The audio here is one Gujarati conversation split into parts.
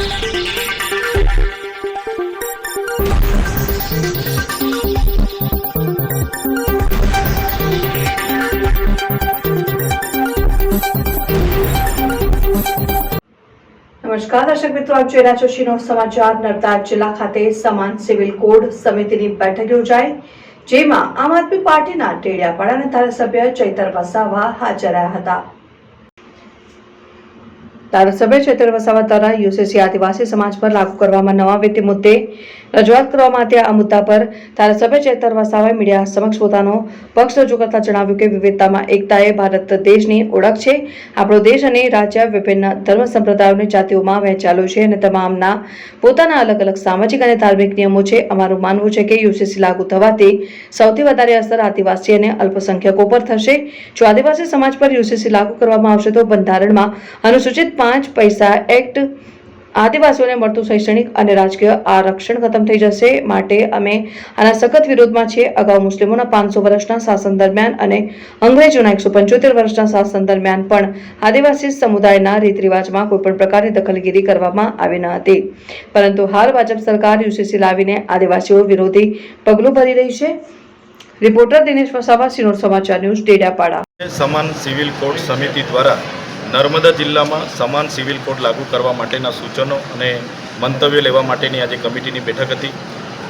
નમસ્કાર દર્શક મિત્રો, આપ જોઈ રહ્યા છો શિનો સમાચાર। નર્મદા જિલ્લા ખાતે સમાન સિવિલ કોડ સમિતિની બેઠક યોજાઈ, જેમાં આમ આદમી પાર્ટીના ડેડિયાપાડાના ધારાસભ્ય ચૈતર વસાવા હાજર રહ્યા હતા। ધારાસભ્ય ચૈતર વસાવા દ્વારા યુસીસી આદિવાસી સમાજ પર લાગુ કરવામાં નવા વિધિ મુદ્દે રજૂઆત કરવામાં આવી। આ મુદ્દા પર ધારાસભ્ય ચૈતર વસાવાએ મીડિયા સમક્ષ પોતાનો પક્ષ રજૂ કરતા જણાવ્યું કે વિવિધતામાં એકતા એ ભારત દેશની ઓળખ છે। આપણો દેશ અને રાજ્ય વિભિન્ન ધર્મ સંપ્રદાયોની જાતિઓમાં વહેંચાયેલું છે અને તમામના પોતાના અલગ અલગ સામાજિક અને ધાર્મિક નિયમો છે। અમારું માનવું છે કે યુસીસી લાગુ થવાથી સૌથી વધારે અસર આદિવાસી અને અલ્પસંખ્યકો પર થશે। જો આદિવાસી સમાજ પર યુસીસી લાગુ કરવામાં આવશે તો બંધારણમાં અનુસૂચિત 5 પૈસા એક્ટ આદિવાસીઓને મળતું શૈક્ષણિક અને રાજકીય આરક્ષણ ખતમ થઈ જશે। માટે અમે આના સખત વિરોધમાં છીએ। અગાઉ મુસ્લિમોના 500 વર્ષના શાસન દરમિયાન અને અંગ્રેજોના 175 વર્ષના શાસન દરમિયાન પણ આદિવાસી સમુદાયના રીત રિવાજમાં કોઈપણ પ્રકારની દખલગીરી કરવામાં આવી ન હતી, પરંતુ હાલ ભાજપ સરકાર યુસીસી લાવીને આદિવાસીઓ વિરોધી પગલું ભરી રહી છે। રિપોર્ટર દિનેશ વસાવા, શિનોર સમાચાર ન્યૂઝ, ડેડિયાપાડા। સમાન સિવિલ કોડ સમિતિ દ્વારા નર્મદા જિલ્લામાં સમાન સિવિલ કોડ લાગુ કરવા માટેના સૂચનો અને મંતવ્ય લેવા માટેની આજે કમિટીની બેઠક હતી।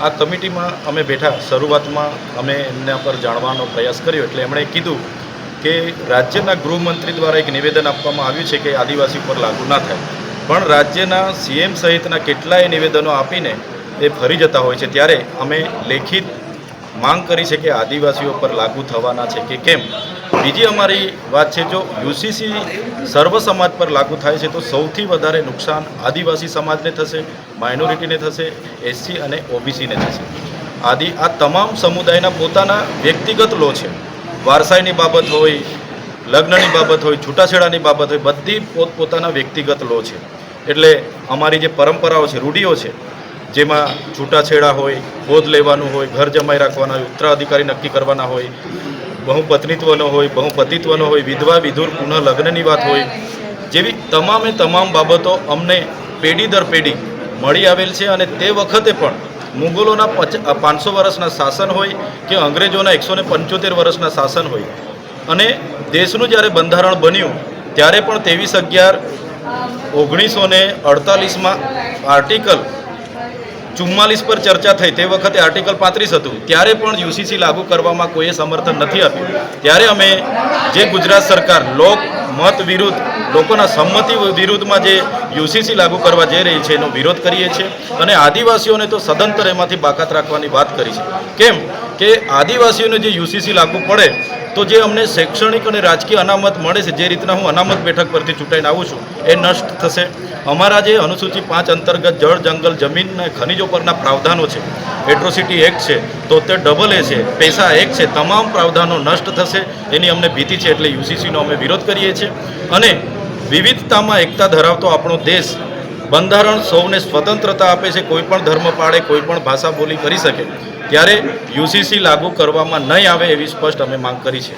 આ કમિટીમાં અમે બેઠા, શરૂઆતમાં અમે એમના પર જાણવાનો પ્રયાસ કર્યો, એટલે એમણે કીધું કે રાજ્યના ગૃહમંત્રી દ્વારા એક નિવેદન આપવામાં આવ્યું છે કે આદિવાસી પર લાગુ ના થાય, પણ રાજ્યના સીએમ સહિતના કેટલાય નિવેદનો આપીને એ ફરી જતા હોય છે। ત્યારે અમે લેખિત માંગ કરી છે કે આદિવાસીઓ પર લાગુ થવાના છે કે કેમ। બીજી અમારી વાત છે, જો યુસીસી સર્વ સમાજ પર લાગુ થાય છે તો સૌથી વધારે નુકસાન આદિવાસી સમાજને થશે, માઇનોરિટીને થશે, એસસી અને ઓબીસીને થશે। આ તમામ સમુદાયના પોતાના વ્યક્તિગત લો છે, વારસાઈની બાબત હોય, લગ્નની બાબત હોય, છૂટાછેડાની બાબત હોય, બધી પોતપોતાના વ્યક્તિગત લો છે। એટલે અમારી જે પરંપરાઓ છે, રૂઢિઓ છે, જેમાં છૂટાછેડા હોય, ગોદ લેવાનું હોય, ઘર જમાઈ રાખવાના હોય, ઉત્તરાધિકારી નક્કી કરવાના હોય, બહુપત્નીત્વનો હોય, બહુપતિત્વનો હોય, વિધવા વિધુર પુનઃ લગ્નની વાત હોય, જેવી તમામ બાબતો અમને પેઢી દર પેઢી મળી આવેલ છે। અને તે વખતે પણ મુગલોના 500 વર્ષના શાસન હોય કે અંગ્રેજોના 175 વર્ષના શાસન હોય, અને દેશનું જ્યારે બંધારણ બન્યું ત્યારે પણ 23/11/1948માં આર્ટિકલ 44 પર ચર્ચા થઈ। તે વખતે આર્ટિકલ 35 હતું, ત્યારે પણ યુસીસી લાગુ કરવામાં કોઈએ સમર્થન નથી આપ્યું। ત્યારે અમે જે ગુજરાત સરકાર મત વિરુદ્ધ, લોકોના સંમતિ વિરુદ્ધમાં જે યુસીસી લાગુ કરવા જઈ રહી છે એનો વિરોધ કરીએ છીએ, અને આદિવાસીઓને તો સદંતર એમાંથી બાકાત રાખવાની વાત કરી છે। કેમ કે આદિવાસીઓને જે યુસીસી લાગુ પડે તો જે અમને શૈક્ષણિક અને રાજકીય અનામત મળે છે, જે રીતના હું અનામત બેઠક પરથી ચૂંટાઈને આવું છું, એ નષ્ટ થશે। અમારા જે અનુસૂચિ 5 અંતર્ગત જળ, જંગલ, જમીન અને ખનિજો પરના પ્રાવધાનો છે, એટ્રોસિટી એક્ટ છે, તો તે AA છે, પૈસા એક્ટ છે, તમામ પ્રાવધાનો નષ્ટ થશે, એની અમને ભીતિ છે। એટલે યુસીસીનો અમે વિરોધ કરીએ છીએ। અને વિવિધતામાં એકતા ધરાવતો આપણો દેશ, બંધારણ સૌને સ્વતંત્રતા આપે છે, કોઈ પણ ધર્મ પાળે, કોઈ પણ ભાષા બોલી કરી શકે, ત્યારે યુસીસી લાગુ કરવામાં નહીં આવે એવી સ્પષ્ટ અમે માંગ કરી છે।